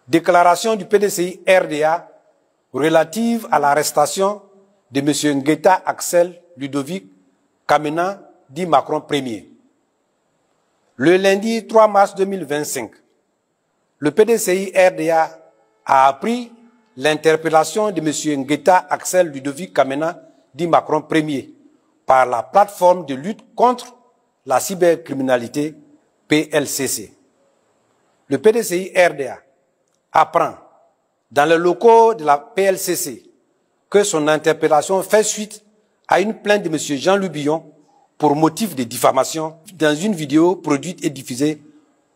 Déclaration du PDCI RDA relative à l'arrestation de M. Ngueta Axel Ludovic Kamena, dit Macron Ier. Le lundi 3 mars 2025, le PDCI RDA a appris l'interpellation de M. Ngueta Axel Ludovic Kamena, dit Macron Ier, par la plateforme de lutte contre la cybercriminalité PLCC. Le PDCI RDA apprend dans les locaux de la PLCC que son interpellation fait suite à une plainte de M. Jean-Louis Billon pour motif de diffamation dans une vidéo produite et diffusée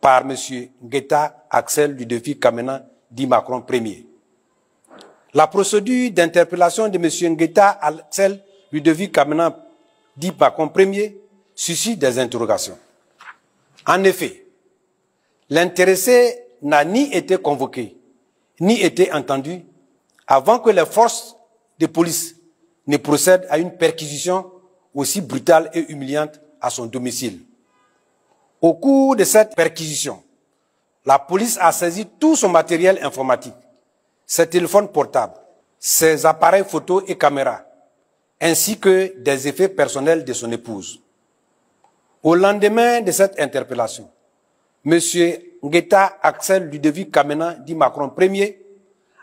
par M. Ngueta Axel Ludovic Kamena, dit Macron Ier. La procédure d'interpellation de M. Ngueta Axel Ludovic Kamena, dit Macron Ier, suscite des interrogations. En effet, l'intéressé n'a ni été convoqué, ni été entendu avant que les forces de police ne procèdent à une perquisition aussi brutale et humiliante à son domicile. Au cours de cette perquisition, la police a saisi tout son matériel informatique, ses téléphones portables, ses appareils photos et caméras, ainsi que des effets personnels de son épouse. Au lendemain de cette interpellation, M. Ngueta Axel Ludovic Kamena, dit Macron Ier,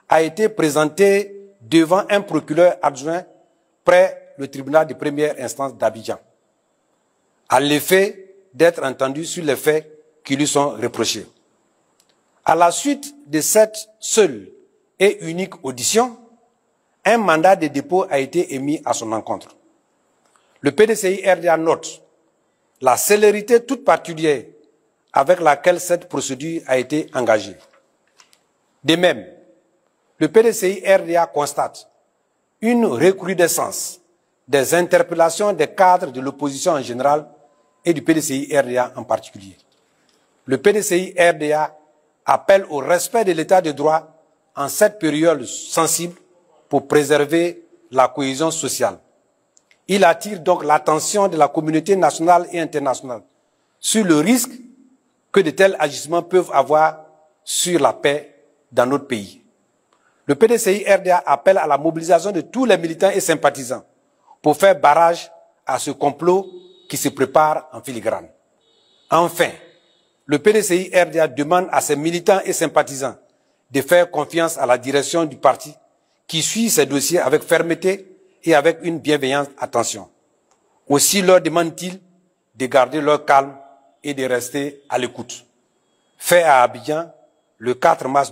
a été présenté devant un procureur adjoint près le tribunal de première instance d'Abidjan, à l'effet d'être entendu sur les faits qui lui sont reprochés. À la suite de cette seule et unique audition, un mandat de dépôt a été émis à son encontre. Le PDCI RDA note la célérité toute particulière avec laquelle cette procédure a été engagée. De même, le PDCI RDA constate une recrudescence des interpellations des cadres de l'opposition en général et du PDCI RDA en particulier. Le PDCI RDA appelle au respect de l'état de droit en cette période sensible pour préserver la cohésion sociale. Il attire donc l'attention de la communauté nationale et internationale sur le risque que de tels agissements peuvent avoir sur la paix dans notre pays. Le PDCI RDA appelle à la mobilisation de tous les militants et sympathisants pour faire barrage à ce complot qui se prépare en filigrane. Enfin, le PDCI RDA demande à ses militants et sympathisants de faire confiance à la direction du parti qui suit ces dossiers avec fermeté et avec une bienveillante attention. Aussi leur demande-t-il de garder leur calme et de rester à l'écoute. Fait à Abidjan, le 4 mars